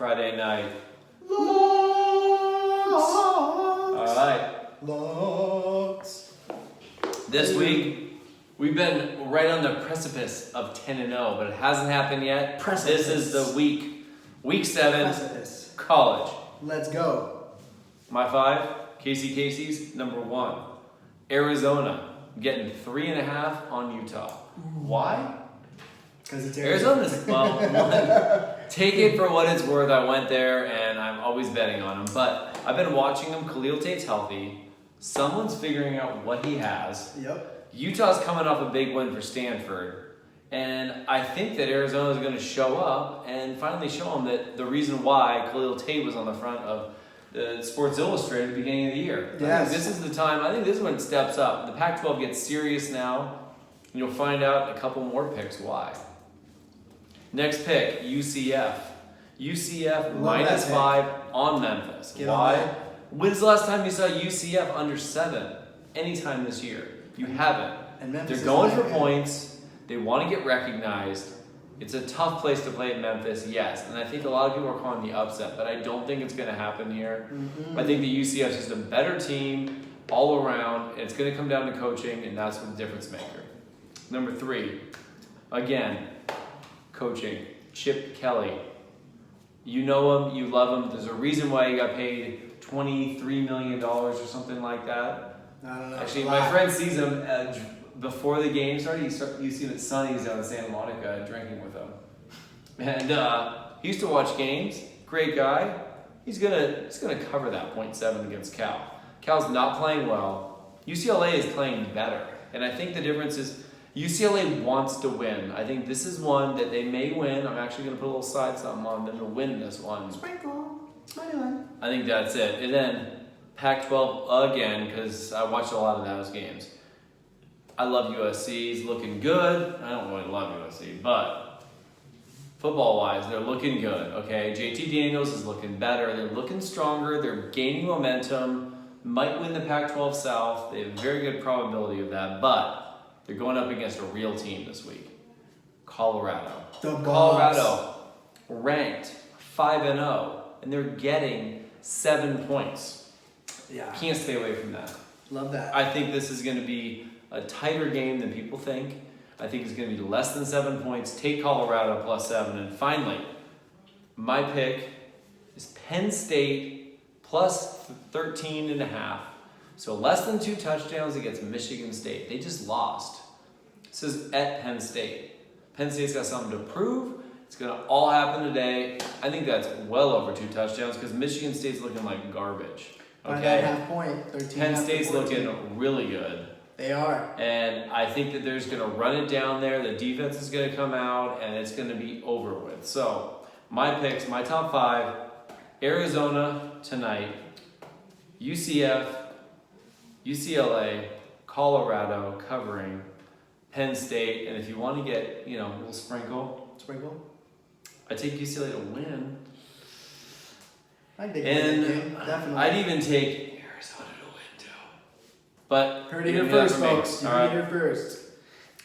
Friday night. LOX. All right. LOX. This week, we've been right on the precipice of 10-0, but it hasn't happened yet. Precipice. This is the week 7, Precipice. college. Let's go. My 5, Casey's, number 1. Arizona, getting 3.5 on Utah. Why? Because it's Arizona's, well, one, take it for what it's worth. I went there and I'm always betting on them. But I've been watching them. Khalil Tate's healthy. Someone's figuring out what he has. Yep. Utah's coming off a big win for Stanford. And I think that Arizona's going to show up and finally show them that the reason why Khalil Tate was on the front of the Sports Illustrated at the beginning of the year. Yes. I think this is the time. I think this is when it steps up. The Pac-12 gets serious now. And you'll find out in a couple more picks why. Next pick, UCF. UCF minus 5 on Memphis. Get Why? on that. When's the last time you saw UCF under 7? Anytime this year. You haven't. And Memphis They're going is for that good. points. They want to get recognized. It's a tough place to play at Memphis, yes. And I think a lot of people are calling the upset, but I don't think it's going to happen here. Mm-hmm. I think the UCF is just a better team all around. It's going to come down to coaching, and that's what the difference maker. Number 3, again, coaching. Chip Kelly. You know him, you love him. There's a reason why he got paid $23 million or something like that. I don't know. Actually, my friend sees him before the game started. You see him at Sonny's down in Santa Monica drinking with him. And he used to watch games. Great guy. He's gonna cover that 0.7 against Cal. Cal's not playing well. UCLA is playing better. And I think the difference is UCLA wants to win. I think this is one that they may win. I'm actually going to put a little side something on them to win this one. Sprinkle. Money line. I think that's it. And then Pac-12 again, because I watched a lot of those games. I love USC. He's looking good. I don't really love USC, but football-wise, they're looking good, okay? JT Daniels is looking better. They're looking stronger. They're gaining momentum. Might win the Pac-12 South. They have a very good probability of that, but they're going up against a real team this week. Colorado. The Bucks. Colorado ranked 5-0, and they're getting 7 points. Yeah. Can't stay away from that. Love that. I think this is going to be a tighter game than people think. I think it's going to be less than 7 points. Take Colorado plus 7. And finally, my pick is Penn State plus 13.5. So less than 2 touchdowns against Michigan State. They just lost. This is at Penn State. Penn State's got something to prove. It's going to all happen today. I think that's well over 2 touchdowns because Michigan State's looking like garbage. By Okay. that half point, 13. Penn half to State's 14. looking really good. They are. And I think that there's going to run it down there. The defense is going to come out, and it's going to be over with. So my picks, my top 5, Arizona tonight, UCF, UCLA, Colorado covering, Penn State, and if you want to get, a little sprinkle, I take UCLA to win. I'd take And that game, definitely. I'd even take Arizona to win too. But Heard it you here do that first, for me. folks. You All heard right. it here first.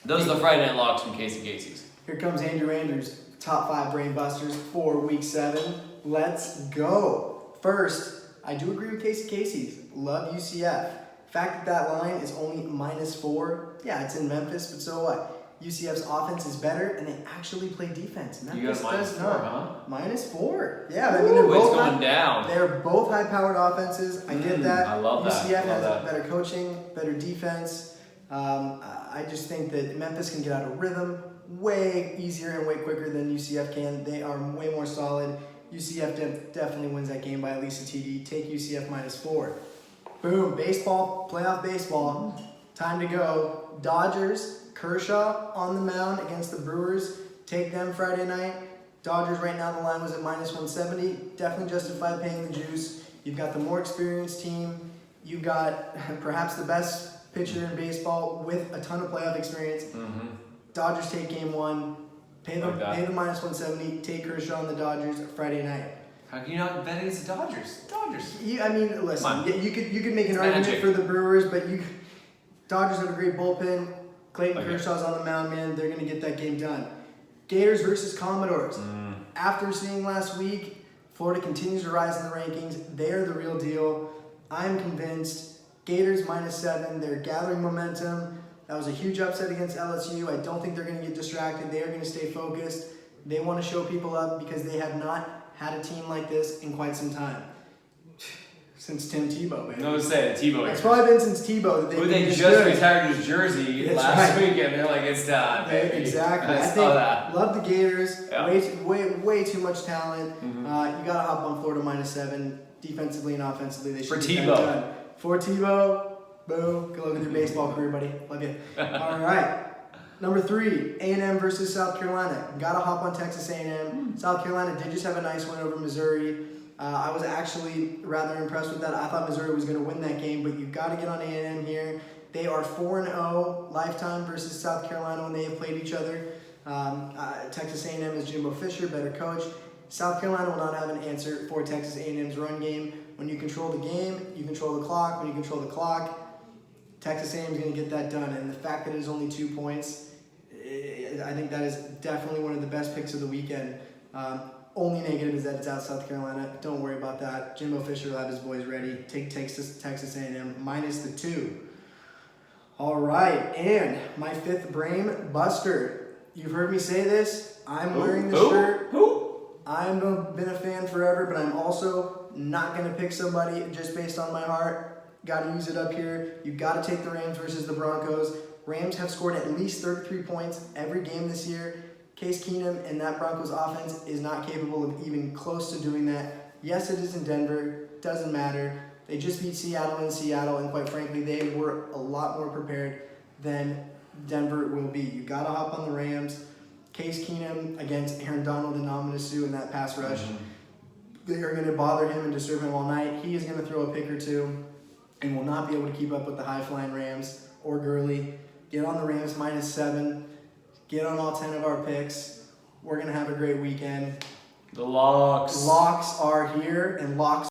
Those are the Friday Night LOX from Casey's. Here comes Andrew Andrews, top 5 brain busters for week 7. Let's go. First, I do agree with Casey's. Love UCF. Fact that line is only -4. Yeah, it's in Memphis, but so what? UCF's offense is better, and they actually play defense. Memphis You got does -4, not. huh? -4. Yeah, I Ooh, mean they're it's both going down. They're both high-powered offenses. I get that. I love that. UCF Love has that. better coaching, better defense. I just think that Memphis can get out of rhythm way easier and way quicker than UCF can. They are way more solid. UCF definitely wins that game by at least a TD. Take UCF -4. Boom. Baseball, playoff baseball. Time to go. Dodgers, Kershaw on the mound against the Brewers. Take them Friday night. Dodgers right now, the line was at -170. Definitely justified paying the juice. You've got the more experienced team. You've got perhaps the best pitcher in baseball with a ton of playoff experience. Mm-hmm. Dodgers take game 1. Pay the -170. Take Kershaw on the Dodgers Friday night. How can you not bet against the Dodgers? Listen, you could make an It's argument magic. for the Brewers, but Dodgers have a great bullpen. Clayton Okay. Kershaw's on the mound, man. They're going to get that game done. Gators versus Commodores. After seeing last week, Florida continues to rise in the rankings. They are the real deal. I'm convinced. Gators -7. They're gathering momentum. That was a huge upset against LSU. I don't think they're going to get distracted. They are going to stay focused. They want to show people up because they have not had a team like this in quite some time. Since Tim Tebow, man. No, to say Tebow. It's probably been since Tebow that They just retired his jersey That's last right. week, and they're like, it's time, baby. Exactly. I I saw think that. love the Gators. Yeah. Way too much talent. Mm-hmm. You gotta hop on Florida -7. Defensively and offensively, they should For get that Tebow. done. For Tebow. Boom. Go look at your baseball career, buddy. Love you. All right. Number 3, A&M versus South Carolina. Gotta hop on Texas A&M. South Carolina did just have a nice win over Missouri. I was actually rather impressed with that. I thought Missouri was going to win that game, but you got to get on A&M here. They are 4-0 lifetime versus South Carolina when they have played each other. Texas A&M is Jimbo Fisher, better coach. South Carolina will not have an answer for Texas A&M's run game. When you control the game, you control the clock. When you control the clock, Texas A&M is going to get that done. And the fact that it is only 2 points, I think that is definitely one of the best picks of the weekend. Only negative is that it's out South Carolina. Don't worry about that. Jimbo Fisher will have his boys ready. Take Texas A&M -2. All right, and my 5th brain buster. You've heard me say this. I'm wearing the shirt. I've been a fan forever, but I'm also not going to pick somebody just based on my heart. Got to use it up here. You've got to take the Rams versus the Broncos. Rams have scored at least 33 points every game this year. Case Keenum and that Broncos offense is not capable of even close to doing that. Yes, it is in Denver. Doesn't matter. They just beat Seattle in Seattle, and quite frankly, they were a lot more prepared than Denver will be. You got to hop on the Rams. Case Keenum against Aaron Donald and Namina Sue in that pass rush. They are going to bother him and disturb him all night. He is going to throw a pick or two and will not be able to keep up with the high-flying Rams or Gurley. Get on the Rams -7. Get on all 10 of our picks. We're going to have a great weekend. The locks. Locks are here, and locks